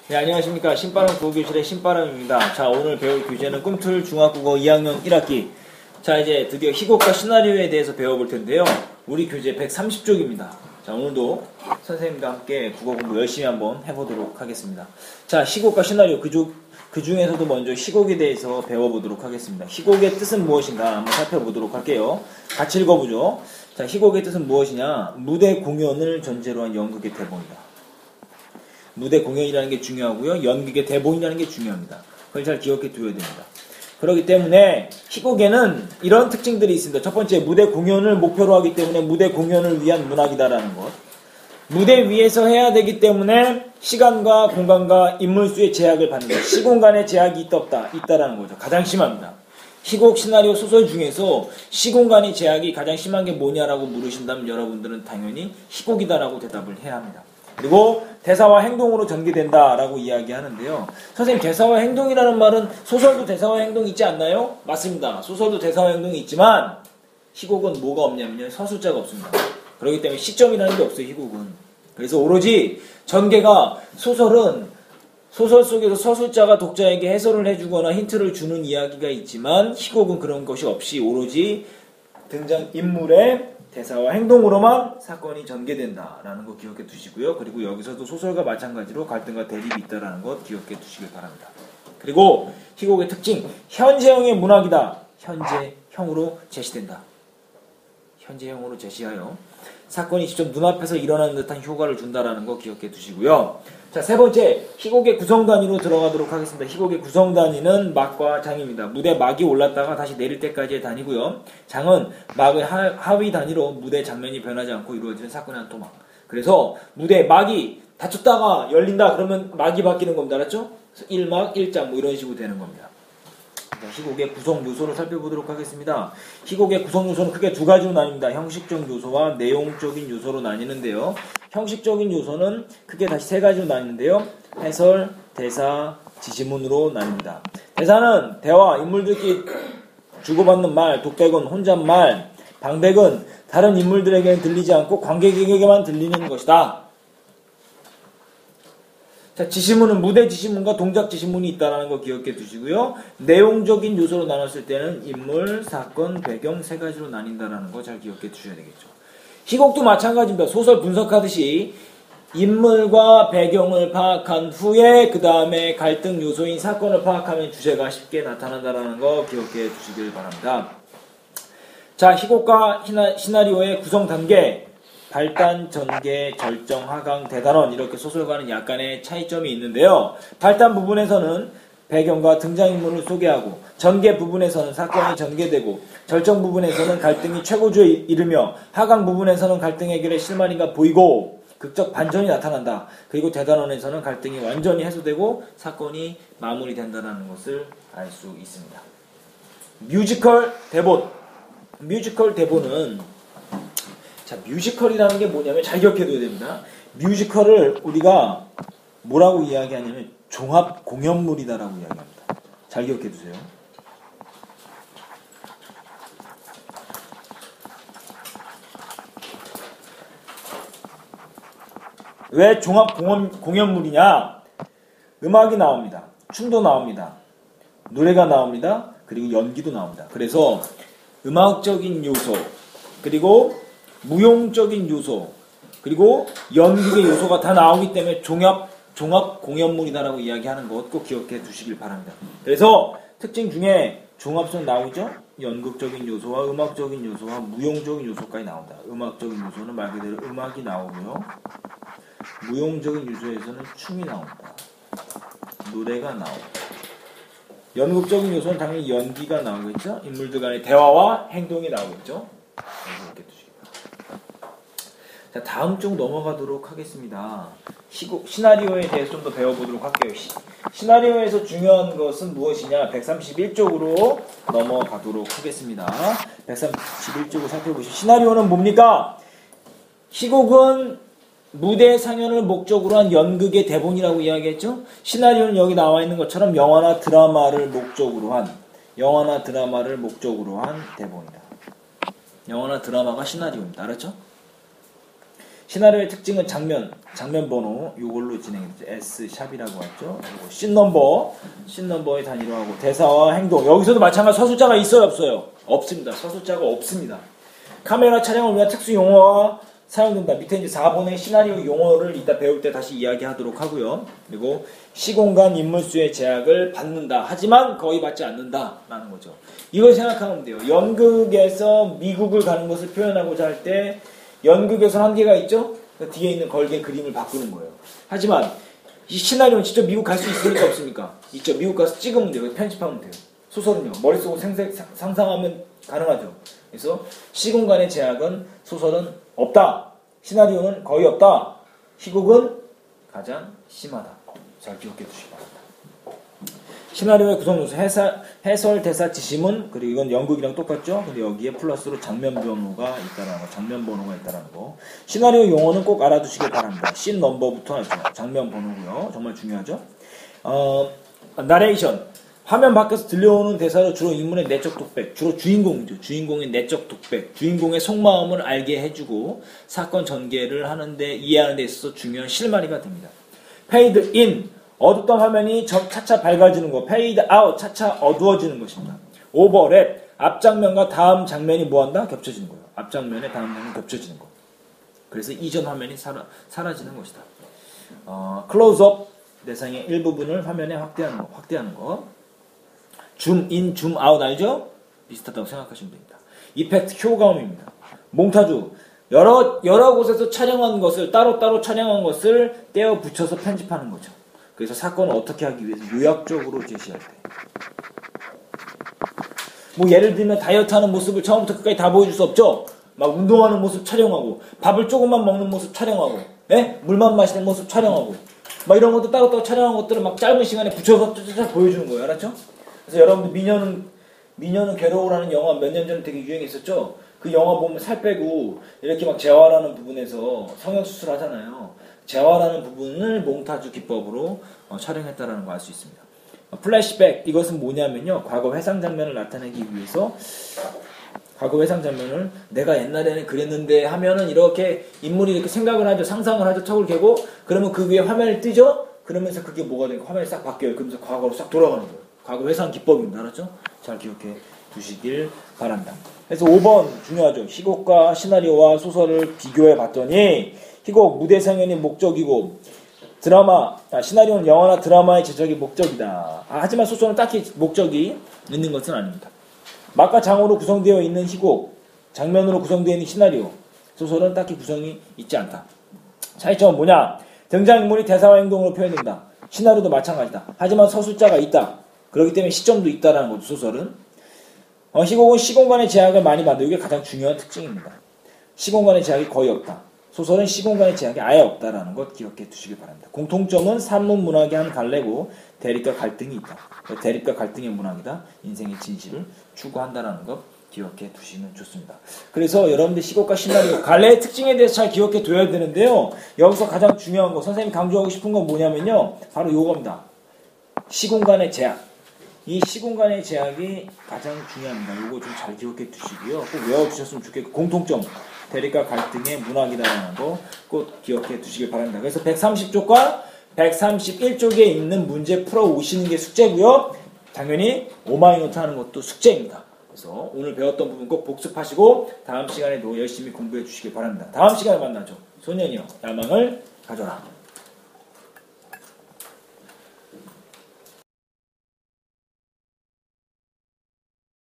네, 안녕하십니까. 신바람 국어교실의 신바람입니다. 자, 오늘 배울 교재는 꿈틀 중학국어 2학년 1학기. 자, 이제 드디어 희곡과 시나리오에 대해서 배워볼 텐데요. 우리 교재 130쪽입니다. 자, 오늘도 선생님과 함께 국어 공부 열심히 한번 해보도록 하겠습니다. 자, 희곡과 시나리오 그 중에서도 먼저 희곡에 대해서 배워보도록 하겠습니다. 희곡의 뜻은 무엇인가 한번 살펴보도록 할게요. 같이 읽어보죠. 자, 희곡의 뜻은 무엇이냐? 무대 공연을 전제로 한 연극의 대본이다. 무대 공연이라는 게 중요하고요. 연극의 대본이라는 게 중요합니다. 그걸 잘 기억해 두어야 됩니다. 그렇기 때문에 희곡에는 이런 특징들이 있습니다. 첫 번째, 무대 공연을 목표로 하기 때문에 무대 공연을 위한 문학이다라는 것. 무대 위에서 해야 되기 때문에 시간과 공간과 인물 수의 제약을 받는 것. 시공간의 제약이 있다라는 거죠. 가장 심합니다. 희곡, 시나리오, 소설 중에서 시공간의 제약이 가장 심한 게 뭐냐라고 물으신다면 여러분들은 당연히 희곡이다라고 대답을 해야 합니다. 그리고 대사와 행동으로 전개된다라고 이야기하는데요. 선생님, 대사와 행동이라는 말은 소설도 대사와 행동이 있지 않나요? 맞습니다. 소설도 대사와 행동이 있지만 희곡은 뭐가 없냐면요, 서술자가 없습니다. 그렇기 때문에 시점이라는 게 없어요, 희곡은. 그래서 오로지 전개가, 소설은 소설 속에서 서술자가 독자에게 해설을 해주거나 힌트를 주는 이야기가 있지만 희곡은 그런 것이 없이 오로지 등장인물의 대사와 행동으로만 사건이 전개된다라는 거 기억해 두시고요. 그리고 여기서도 소설과 마찬가지로 갈등과 대립이 있다라는 것 기억해 두시길 바랍니다. 그리고 희곡의 특징, 현재형의 문학이다. 현재형으로 제시된다. 현재형으로 제시하여 사건이 직접 눈앞에서 일어나는 듯한 효과를 준다라는 거 기억해 두시고요. 자, 세 번째, 희곡의 구성 단위로 들어가도록 하겠습니다. 희곡의 구성 단위는 막과 장입니다. 무대 막이 올랐다가 다시 내릴 때까지의 단위고요. 장은 막의 하위 단위로 무대 장면이 변하지 않고 이루어지는 사건의 한 토막. 그래서 무대 막이 닫혔다가 열린다 그러면 막이 바뀌는 겁니다. 알았죠? 1막, 1장 뭐 이런 식으로 되는 겁니다. 자, 희곡의 구성 요소를 살펴보도록 하겠습니다. 희곡의 구성 요소는 크게 두 가지로 나뉩니다. 형식적 요소와 내용적인 요소로 나뉘는데요. 형식적인 요소는 크게 다시 세 가지로 나뉘는데요. 해설, 대사, 지시문으로 나뉩니다. 대사는 대화, 인물들끼리 주고받는 말, 독백은 혼잣말, 방백은 다른 인물들에게는 들리지 않고 관객에게만 들리는 것이다. 자, 지시문은 무대 지시문과 동작 지시문이 있다는 거 기억해 두시고요. 내용적인 요소로 나눴을 때는 인물, 사건, 배경 세 가지로 나뉜다는 거 잘 기억해 두셔야 되겠죠. 희곡도 마찬가지입니다. 소설 분석하듯이 인물과 배경을 파악한 후에 그 다음에 갈등 요소인 사건을 파악하면 주제가 쉽게 나타난다는 거 기억해 두시길 바랍니다. 자, 희곡과 시나리오의 구성 단계, 발단, 전개, 절정, 하강, 대단원 이렇게 소설과는 약간의 차이점이 있는데요. 발단 부분에서는 배경과 등장인물을 소개하고, 전개 부분에서는 사건이 전개되고, 절정 부분에서는 갈등이 최고조에 이르며, 하강 부분에서는 갈등 해결의 실마리가 보이고 극적 반전이 나타난다. 그리고 대단원에서는 갈등이 완전히 해소되고 사건이 마무리된다는 것을 알 수 있습니다. 뮤지컬 대본. 뮤지컬 대본은, 자, 뮤지컬이라는 게 뭐냐면 잘 기억해둬야 됩니다. 뮤지컬을 우리가 뭐라고 이야기하냐면 종합 공연물이다라고 이야기합니다. 잘 기억해두세요. 왜 종합 공연물이냐? 음악이 나옵니다. 춤도 나옵니다. 노래가 나옵니다. 그리고 연기도 나옵니다. 그래서 음악적인 요소, 그리고 무용적인 요소, 그리고 연극의 요소가 다 나오기 때문에 종합 공연물이다라고 이야기하는 것 꼭 기억해 두시길 바랍니다. 그래서 특징 중에 종합성 나오죠? 연극적인 요소와 음악적인 요소와 무용적인 요소까지 나온다. 음악적인 요소는 말 그대로 음악이 나오고요. 무용적인 요소에서는 춤이 나온다. 노래가 나오고. 연극적인 요소는 당연히 연기가 나오겠죠? 인물들 간의 대화와 행동이 나오겠죠? 이렇게 두시기 바랍니다. 자, 다음 쪽 넘어가도록 하겠습니다. 시나리오에 대해서 좀 더 배워보도록 할게요. 시나리오에서 중요한 것은 무엇이냐? 131쪽으로 넘어가도록 하겠습니다. 131쪽을 살펴보시죠. 시나리오는 뭡니까? 희곡은 무대 상연을 목적으로 한 연극의 대본이라고 이야기했죠? 시나리오는 여기 나와 있는 것처럼 영화나 드라마를 목적으로 한 대본이다. 영화나 드라마가 시나리오입니다. 알았죠? 시나리오의 특징은 장면 번호 요걸로 진행해주죠. S#이라고 하죠. 그리고 씬넘버의 단위로 하고 대사와 행동. 여기서도 마찬가지 서술자가 있어요, 없어요? 없습니다. 서술자가 없습니다. 카메라 촬영을 위한 특수 용어가 사용된다. 밑에 이제 4번의 시나리오 용어를 이따 배울 때 다시 이야기하도록 하고요. 그리고 시공간 인물수의 제약을 받는다. 하지만 거의 받지 않는다라는 거죠. 이걸 생각하면 돼요. 연극에서 미국을 가는 것을 표현하고자 할 때 연극에서 한계가 있죠? 그 뒤에 있는 걸개 그림을 바꾸는 거예요. 하지만 이 시나리오는 직접 미국 갈 수 있으니까 없습니까? 있죠. 미국 가서 찍으면 돼요. 편집하면 돼요. 소설은요. 머릿속으로 상상하면 가능하죠. 그래서 시공간의 제약은 소설은 없다. 시나리오는 거의 없다. 희곡은 가장 심하다. 잘 기억해 두시기 바랍니다. 시나리오의 구성 요소, 해설, 대사, 지시문, 그리고 이건 연극이랑 똑같죠? 근데 여기에 플러스로 장면 번호가 있다라는 거, 장면 번호가 있다라는 거. 시나리오 용어는 꼭 알아두시길 바랍니다. 씬 넘버부터 하죠. 장면 번호고요. 정말 중요하죠? 나레이션. 화면 밖에서 들려오는 대사로 주로 인물의 내적 독백, 주로 주인공이죠. 주인공의 내적 독백, 주인공의 속마음을 알게 해주고 사건 전개를 하는데 이해하는 데 있어서 중요한 실마리가 됩니다. 페이드 인, 어둡던 화면이 차차 밝아지는 것. 페이드 아웃, 차차 어두워지는 것입니다. 오버랩, 앞장면과 다음 장면이 뭐한다? 겹쳐지는 거예요. 앞장면에 다음 장면이 겹쳐지는 거. 그래서 이전 화면이 사라지는 것이다. 클로즈업, 대상의 일부분을 화면에 확대하는 거. 줌 인, 줌 아웃 알죠? 비슷하다고 생각하시면 됩니다. 이펙트 효과음입니다. 몽타주, 여러 곳에서 촬영한 것을 따로따로 촬영한 것을 떼어 붙여서 편집하는 거죠. 그래서 사건을 어떻게 하기 위해서 요약적으로 제시할 때. 뭐 예를 들면 다이어트 하는 모습을 처음부터 끝까지 다 보여줄 수 없죠? 막 운동하는 모습 촬영하고 밥을 조금만 먹는 모습 촬영하고 물만 마시는 모습 촬영하고 막 이런 것도 따로따로 촬영한 것들을 막 짧은 시간에 붙여서 쫙쫙 보여주는 거예요. 알았죠? 그래서 여러분들 미녀는 괴로워라는 영화 몇 년 전에 되게 유행했었죠? 그 영화 보면 살 빼고 이렇게 막 재활하는 부분에서 성형수술 하잖아요. 재활하는 부분을 몽타주 기법으로 촬영했다는 걸 알 수 있습니다. 플래시백, 이것은 뭐냐면요. 과거 회상 장면을 나타내기 위해서 과거 회상 장면을 내가 옛날에는 그랬는데 하면은 이렇게 인물이 이렇게 생각을 하죠. 상상을 하죠. 턱을 개고 그러면 그 위에 화면이 뜨죠? 그러면서 그게 뭐가 되니까 화면이 싹 바뀌어요. 그러면서 과거로 싹 돌아가는 거예요. 과거 회상 기법입니다. 알았죠? 잘 기억해 두시길 바랍니다. 그래서 5번 중요하죠. 희곡과 시나리오와 소설을 비교해 봤더니 희곡 무대 상연이 목적이고 시나리오는 영화나 드라마의 제작이 목적이다. 하지만 소설은 딱히 목적이 있는 것은 아닙니다. 막과 장으로 구성되어 있는 희곡, 장면으로 구성되어 있는 시나리오, 소설은 딱히 구성이 있지 않다. 차이점은 뭐냐? 등장인물이 대사와 행동으로 표현된다. 시나리오도 마찬가지다. 하지만 서술자가 있다. 그렇기 때문에 시점도 있다라는 거죠. 소설은. 희곡은 시공간의 제약을 많이 만들고 이게 가장 중요한 특징입니다. 시공간의 제약이 거의 없다. 소설은 시공간의 제약이 아예 없다라는 것 기억해 두시길 바랍니다. 공통점은 산문 문학의 한 갈래고 대립과 갈등이 있다. 대립과 갈등의 문학이다. 인생의 진실을 추구한다라는 것 기억해 두시면 좋습니다. 그래서 여러분들 희곡과 시나리오, 갈래의 특징에 대해서 잘 기억해 둬야 되는데요. 여기서 가장 중요한 거, 선생님이 강조하고 싶은 건 뭐냐면요. 바로 요겁니다. 시공간의 제약. 이 시공간의 제약이 가장 중요합니다. 요거 좀 잘 기억해 두시고요. 꼭 외워두셨으면 좋겠고, 공통점, 대립과 갈등의 문학이라는 거 꼭 기억해 두시길 바랍니다. 그래서 130쪽과 131쪽에 있는 문제 풀어 오시는 게 숙제고요. 당연히 오마이노트 하는 것도 숙제입니다. 그래서 오늘 배웠던 부분 꼭 복습하시고 다음 시간에도 열심히 공부해 주시길 바랍니다. 다음 시간에 만나죠. 소년이여 야망을 가져라.